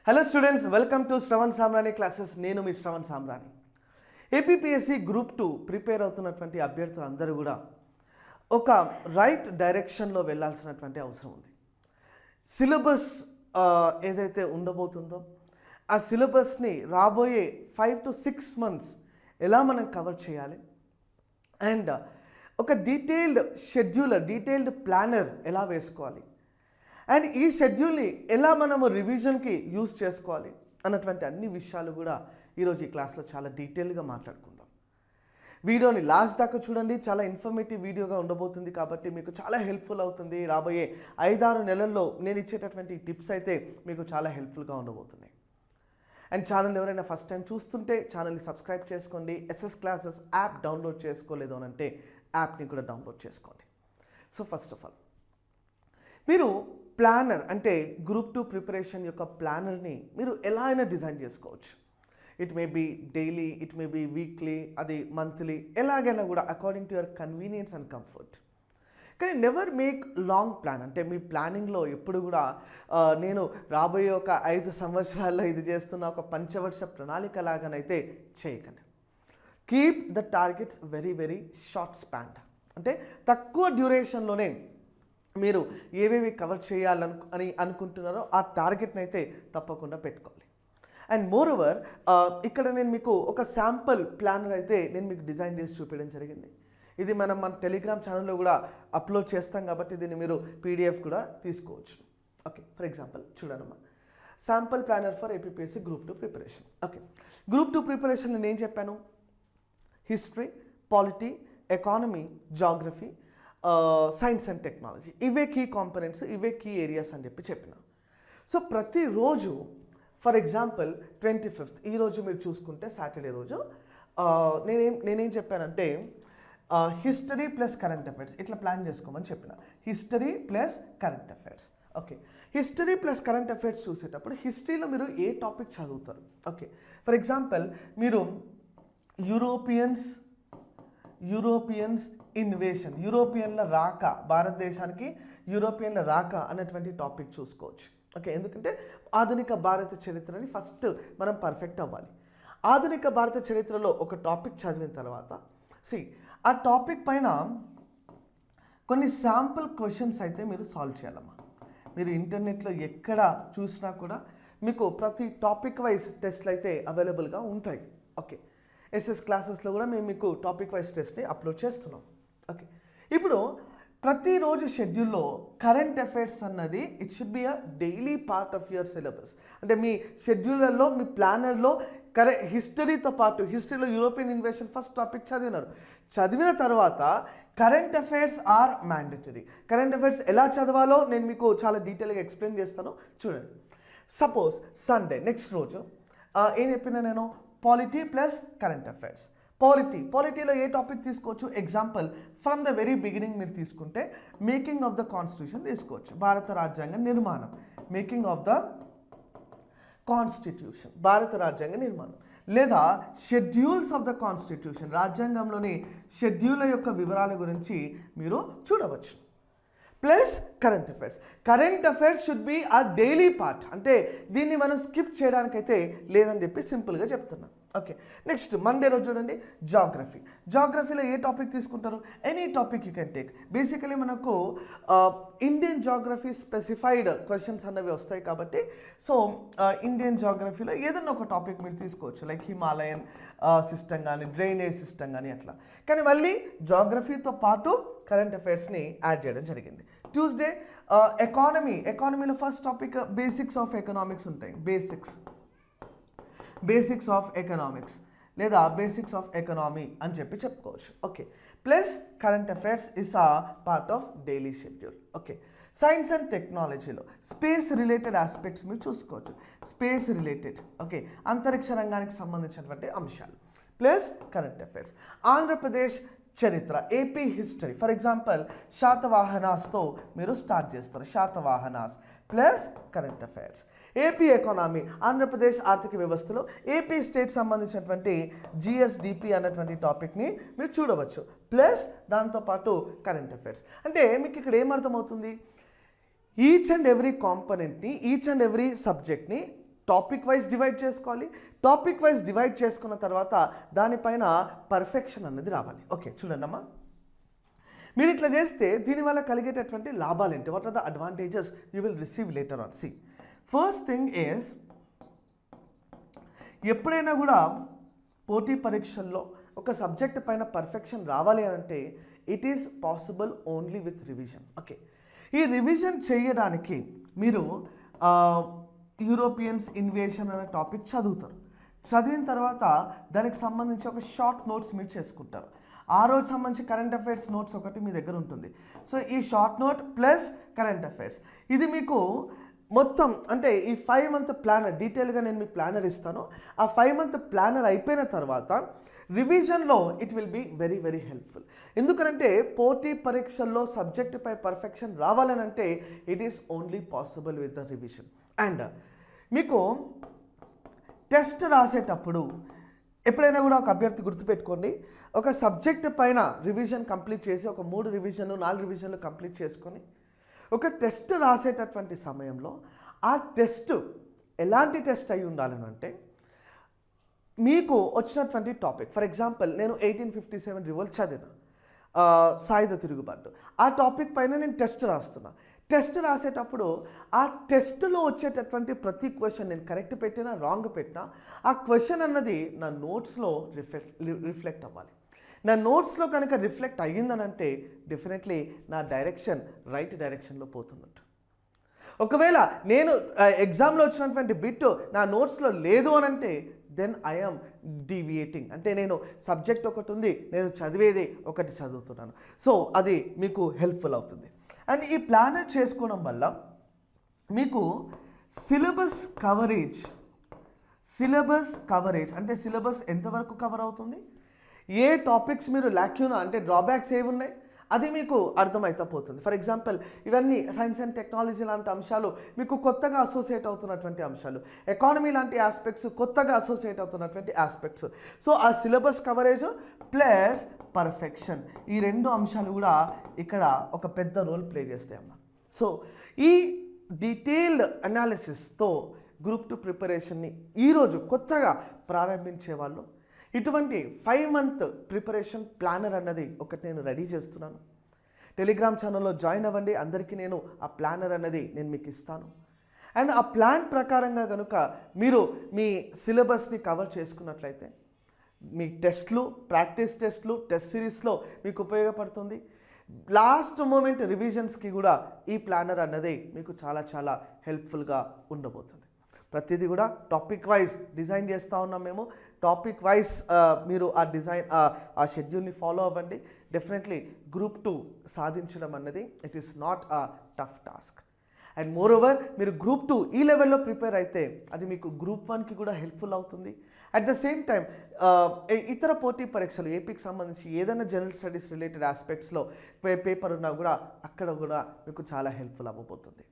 Hello students, welcome to Shravan Samrani classes. నేను మీ Shravan Samrani. APPSC group 2 prepare అవుతున్నటువంటి అభ్యర్థులందరూ కూడా ఒక రైట్ డైరెక్షన్లో వెళ్ళాల్సినటువంటి అవసరం ఉంది. సిలబస్ ఏదైతే ఉండబోతుందో ఆ సిలబస్ని రాబోయే 5 to 6 months ఎలా మనం కవర్ చేయాలి అండ్ ఒక డీటెయిల్డ్ షెడ్యూలర్, డీటెయిల్డ్ ప్లానర్ ఎలా వేసుకోవాలి అండ్ ఈ షెడ్యూల్ని ఎలా మనము రివిజన్కి యూజ్ చేసుకోవాలి అన్నటువంటి అన్ని విషయాలు కూడా ఈరోజు ఈ క్లాస్లో చాలా డీటెయిల్గా మాట్లాడుకుందాం. వీడియోని లాస్ట్ దాకా చూడండి, చాలా ఇన్ఫర్మేటివ్ వీడియోగా ఉండబోతుంది కాబట్టి మీకు చాలా హెల్ప్ఫుల్ అవుతుంది. రాబోయే 5-6 నెలల్లో నేను ఇచ్చేటటువంటి టిప్స్ అయితే మీకు చాలా హెల్ప్ఫుల్గా ఉండబోతున్నాయి. అండ్ ఛానల్ ఎవరైనా ఫస్ట్ టైం చూస్తుంటే ఛానల్ని సబ్స్క్రైబ్ చేసుకోండి. ఎస్ఎస్ క్లాసెస్ యాప్ డౌన్లోడ్ చేసుకోలేదు అని అంటే యాప్ని కూడా డౌన్లోడ్ చేసుకోండి. సో ఫస్ట్ ఆఫ్ ఆల్ మీరు ప్లానర్ అంటే గ్రూప్ 2 ప్రిపరేషన్ యొక్క ప్లానర్ని మీరు ఎలా అయినా డిజైన్ చేసుకోవచ్చు. It may be daily, it may be weekly, అది మంత్లీ, ఎలాగైనా కూడా according to your convenience and comfort. కానీ నెవర్ మేక్ లాంగ్ ప్లాన్. అంటే మీ ప్లానింగ్లో ఎప్పుడు కూడా నేను రాబోయే ఒక 5 సంవత్సరాల్లో ఇది చేస్తున్న ఒక పంచవర్ష ప్రణాళిక లాగానైతే చేయకండి. Keep the targets very very short span. అంటే తక్కువ డ్యూరేషన్లోనే మీరు ఏవేవి కవర్ చేయాలని అనుకుంటున్నారో ఆ టార్గెట్ని అయితే తప్పకుండా పెట్టుకోవాలి. అండ్ మోర్ ఓవర్ ఇక్కడ నేను మీకు ఒక శాంపుల్ ప్లానర్ అయితే నేను మీకు డిజైన్ చేసి చూపించడం జరిగింది. ఇది మన టెలిగ్రామ్ ఛానల్లో కూడా అప్లోడ్ చేస్తాం కాబట్టి దీన్ని మీరు పీడిఎఫ్ కూడా తీసుకోవచ్చు. ఓకే, ఫర్ ఎగ్జాంపుల్ చూడనమ్మా, sample planner for APPSC group 2 preparation. Okay, group 2 preparation నేను ఏం చెప్పాను? History, polity, economy, geography, science and technology, ఇవే కీ కాంపనెంట్స్, ఇవే కీ ఏరియాస్ అని చెప్పిన. సో ప్రతిరోజు ఫర్ ఎగ్జాంపుల్ 25th ఈరోజు మీరు చూసుకుంటే సాటర్డే రోజు నేనేం చెప్పానంటే హిస్టరీ ప్లస్ కరెంట్ అఫైర్స్ ఇట్లా ప్లాన్ చేసుకోమని చెప్పిన. History plus current affairs. Okay, history plus current affairs చూసేటప్పుడు హిస్టరీలో మీరు ఏ టాపిక్ చదువుతారు? ఓకే, ఫర్ ఎగ్జాంపుల్ మీరు యూరోపియన్స్ ఇన్వేషన్, యూరోపియన్ల రాక, భారతదేశానికి యూరోపియన్ల రాక అనేటువంటి టాపిక్ చూసుకోవచ్చు. ఓకే, ఎందుకంటే ఆధునిక భారత చరిత్రని ఫస్ట్ మనం పర్ఫెక్ట్ అవ్వాలి. ఆధునిక భారత చరిత్రలో ఒక టాపిక్ చదివిన తర్వాత ఆ టాపిక్ పైన కొన్ని శాంపుల్ క్వశ్చన్స్ అయితే మీరు సాల్వ్ చేయాలమ్మా. మీరు ఇంటర్నెట్లో ఎక్కడ చూసినా కూడా మీకు ప్రతి టాపిక్ వైజ్ టెస్ట్లు అయితే అవైలబుల్గా ఉంటాయి. ఓకే, ఎస్ఎస్ క్లాసెస్లో కూడా మేము మీకు టాపిక్ వైజ్ టెస్ట్ని అప్లోడ్ చేస్తున్నాం. ఓకే, ఇప్పుడు ప్రతిరోజు షెడ్యూల్లో కరెంట్ అఫైర్స్ అన్నది it should be a daily part of your syllabus. అంటే మీ షెడ్యూలర్లో, మీ ప్లానర్లో హిస్టరీతో పాటు, హిస్టరీలో యూరోపియన్ ఇన్వేషన్ ఫస్ట్ టాపిక్ చదివిన తర్వాత current affairs are mandatory. Current affairs ఎలా చదవాలో నేను మీకు చాలా డీటెయిల్గా ఎక్స్ప్లెయిన్ చేస్తాను. చూడండి, సపోజ్ సండే నెక్స్ట్ రోజు ఏం చెప్పినా నేను పాలిటీ ప్లస్ కరెంట్ అఫైర్స్. పాలిటీలో ఏ టాపిక్ తీసుకోవచ్చు? Example from the very beginning మీరు తీసుకుంటే మేకింగ్ ఆఫ్ ద కాన్స్టిట్యూషన్ తీసుకోవచ్చు, భారత రాజ్యాంగ నిర్మాణం. మేకింగ్ ఆఫ్ ద కాన్స్టిట్యూషన్, భారత రాజ్యాంగ నిర్మాణం. లేదా షెడ్యూల్స్ ఆఫ్ ద కాన్స్టిట్యూషన్, రాజ్యాంగంలోని షెడ్యూల్ యొక్క వివరాల గురించి మీరు చూడవచ్చు. Plus current affairs. Current affairs should be ఆ డైలీ పార్ట్. అంటే దీన్ని మనం స్కిప్ చేయడానికైతే లేదని చెప్పి సింపుల్గా చెప్తున్నాం. ఓకే, నెక్స్ట్ మండే రోజు చూడండి, జాగ్రఫీలో ఏ టాపిక్ తీసుకుంటారు? Any topic you can take. Basically మనకు ఇండియన్ జాగ్రఫీ స్పెసిఫైడ్ క్వశ్చన్స్ అన్నవి వస్తాయి కాబట్టి సో ఇండియన్ జాగ్రఫీలో ఏదన్నా ఒక టాపిక్ మీరు తీసుకోవచ్చు, లైక్ హిమాలయన్ సిస్టమ్ కానీ, డ్రైనేజ్ సిస్టమ్ కానీ అట్లా. కానీ మళ్ళీ జాగ్రఫీతో పాటు కరెంట్ అఫైర్స్ని యాడ్ చేయడం జరిగింది. ట్యూస్డే ఎకానమీలో first topic basics of economics ఉంటాయి. బేసిక్స్ ఆఫ్ ఎకనామిక్స్ లేదా బేసిక్స్ ఆఫ్ ఎకనామీ అని చెప్పుకోవచ్చు. Okay, plus current affairs is a part of daily schedule. Okay, science and టెక్నాలజీలో స్పేస్ రిలేటెడ్ ఆస్పెక్ట్స్ మీరు చూసుకోవచ్చు. స్పేస్ రిలేటెడ్, ఓకే, అంతరిక్ష రంగానికి సంబంధించినటువంటి అంశాలు ప్లస్ కరెంట్ అఫైర్స్. ఆంధ్రప్రదేశ్ చరిత్ర, ఏపీ హిస్టరీ, ఫర్ ఎగ్జాంపుల్ శాతవాహనాస్తో మీరు స్టార్ట్ చేస్తారు. Satavahanas plus current affairs. AP economy, Andhra Pradesh ఆర్థిక వ్యవస్థలో ఏపీ స్టేట్ సంబంధించినటువంటి జిఎస్డిపి అన్నటువంటి టాపిక్ని మీరు చూడవచ్చు. ప్లస్ దాంతోపాటు కరెంట్ అఫైర్స్. అంటే మీకు ఇక్కడ ఏమర్థమవుతుంది? ఈచ్ అండ్ ఎవ్రీ కాంపనెంట్ని, ఈచ్ అండ్ ఎవ్రీ సబ్జెక్ట్ని టాపిక్ వైజ్ డివైడ్ చేసుకోవాలి. టాపిక్ వైజ్ డివైడ్ చేసుకున్న తర్వాత దానిపైన పర్ఫెక్షన్ అనేది రావాలి. ఓకే, చూడండి అమ్మా, మీరు ఇట్లా చేస్తే దీనివల్ల కలిగేటటువంటి లాభాలు ఏంటి? What are the advantages you will receive later on? See, first thing is, ఎప్పుడైనా కూడా పోటీ పరీక్షల్లో ఒక సబ్జెక్ట్ పైన పర్ఫెక్షన్ రావాలి అంటే it is possible only with revision. Okay, ఈ రివిజన్ చేయడానికి మీరు యూరోపియన్స్ ఇన్వేషన్ అనే టాపిక్ చదువుతారు. చదివిన తర్వాత దానికి సంబంధించి ఒక షార్ట్ నోట్స్ మీరు చేసుకుంటారు. ఆ రోజు సంబంధించి కరెంట్ అఫైర్స్ నోట్స్ ఒకటి మీ దగ్గర ఉంటుంది. సో ఈ short note plus current affairs, ఇది మీకు మొత్తం అంటే ఈ 5 month ప్లానర్, డీటెయిల్గా నేను మీ ప్లానర్ ఇస్తాను. ఆ 5 month ప్లానర్ అయిపోయిన తర్వాత రివిజన్లో it will be very very helpful. ఎందుకంటే పోటీ పరీక్షల్లో సబ్జెక్టుపై పర్ఫెక్షన్ రావాలనంటే it is only possible with the revision. And మీకు టెస్ట్ రాసేటప్పుడు ఎప్పుడైనా కూడా ఒక అభ్యర్థి గుర్తుపెట్టుకోండి, ఒక సబ్జెక్ట్ పైన రివిజన్ కంప్లీట్ చేసి ఒక 3 రివిజన్లు 4 రివిజన్లు కంప్లీట్ చేసుకొని ఒక టెస్ట్ రాసేటటువంటి సమయంలో ఆ టెస్ట్ ఎలాంటి టెస్ట్ అయి ఉండాలని అంటే, మీకు వచ్చినటువంటి టాపిక్, ఫర్ ఎగ్జాంపుల్ నేను 1857 రివోల్ట్ చదివిన, సాయుధ తిరుగుబాటు, ఆ టాపిక్ పైన నేను టెస్ట్ రాస్తున్నా. టెస్ట్ రాసేటప్పుడు ఆ టెస్ట్లో వచ్చేటటువంటి ప్రతి క్వశ్చన్ నేను కరెక్ట్ పెట్టినా రాంగ్ పెట్టినా ఆ క్వశ్చన్ అన్నది నా నోట్స్లో రిఫ్లెక్ట్ అవ్వాలి. నా నోట్స్లో కనుక రిఫ్లెక్ట్ అయ్యిందనంటే డెఫినెట్లీ నా డైరెక్షన్ రైట్ డైరెక్షన్లో పోతున్నట్టు. ఒకవేళ నేను ఎగ్జామ్లో వచ్చినటువంటి బిట్ నా నోట్స్లో లేదు అనంటే దెన్ ఐఎమ్ డీవియేటింగ్, అంటే నేను సబ్జెక్ట్ ఒకటి ఉంది, నేను చదివేది ఒకటి చదువుతున్నాను. సో అది మీకు హెల్ప్ఫుల్ అవుతుంది. అండ్ ఈ ప్లానర్ చేసుకోవడం వల్ల మీకు సిలబస్ కవరేజ్ అంటే సిలబస్ ఎంతవరకు కవర్ అవుతుంది, ఏ టాపిక్స్ మీరు ల్యాక్యూనా అంటే డ్రాబ్యాక్స్ ఏవి ఉన్నాయి అది మీకు అర్థమైతే పోతుంది. ఫర్ ఎగ్జాంపుల్ ఇవన్నీ సైన్స్ అండ్ టెక్నాలజీ లాంటి అంశాలు మీకు కొత్తగా అసోసియేట్ అవుతున్నటువంటి అంశాలు, ఎకానమీ లాంటి ఆస్పెక్ట్స్ కొత్తగా అసోసియేట్ అవుతున్నటువంటి ఆస్పెక్ట్స్. సో ఆ సిలబస్ కవరేజ్ ప్లస్ పర్ఫెక్షన్, ఈ 2 అంశాలు కూడా ఇక్కడ ఒక పెద్ద రోల్ ప్లే చేస్తాయమ్మా. సో ఈ డీటెయిల్డ్ అనాలిసిస్తో గ్రూప్ 2 ప్రిపరేషన్ని ఈరోజు కొత్తగా ప్రారంభించే వాళ్ళు ఇటువంటి 5 month ప్రిపరేషన్ ప్లానర్ అన్నది ఒకటి నేను రెడీ చేస్తున్నాను. టెలిగ్రామ్ ఛానల్లో జాయిన్ అవ్వండి, అందరికీ నేను ఆ ప్లానర్ అన్నది నేను మీకు ఇస్తాను. అండ్ ఆ ప్లాన్ ప్రకారంగా కనుక మీరు మీ సిలబస్ని కవర్ చేసుకున్నట్లయితే మీ టెస్ట్లు, ప్రాక్టీస్ టెస్ట్లు, టెస్ట్ సిరీస్లో మీకు ఉపయోగపడుతుంది. లాస్ట్ మూమెంట్ రివిజన్స్కి కూడా ఈ ప్లానర్ అన్నది మీకు చాలా చాలా హెల్ప్ఫుల్గా ఉండబోతుంది. ప్రతిదీ కూడా టాపిక్ వైజ్ డిజైన్ చేస్తూ ఉన్నాం మేము. టాపిక్ వైజ్ మీరు ఆ డిజైన్ ఆ షెడ్యూల్ని ఫాలో అవ్వండి. డెఫినెట్లీ గ్రూప్ 2 సాధించడం అన్నది it is not a tough task. And more over మీరు గ్రూప్ 2 ఈ లెవెల్లో ప్రిపేర్ అయితే అది మీకు గ్రూప్ 1కి కూడా హెల్ప్ఫుల్ అవుతుంది. అట్ ద సేమ్ టైం ఇతర పోటీ పరీక్షలు ఏపీకి సంబంధించి ఏదైనా జనరల్ స్టడీస్ రిలేటెడ్ ఆస్పెక్ట్స్లో పేపర్ ఉన్నా కూడా అక్కడ కూడా మీకు చాలా హెల్ప్ఫుల్ అవ్వబోతుంది.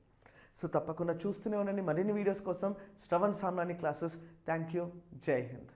సో తప్పకుండా చూస్తూనే ఉండండి మరిన్ని వీడియోస్ కోసం Shravan Samrani classes. Thank you. జై హింద్.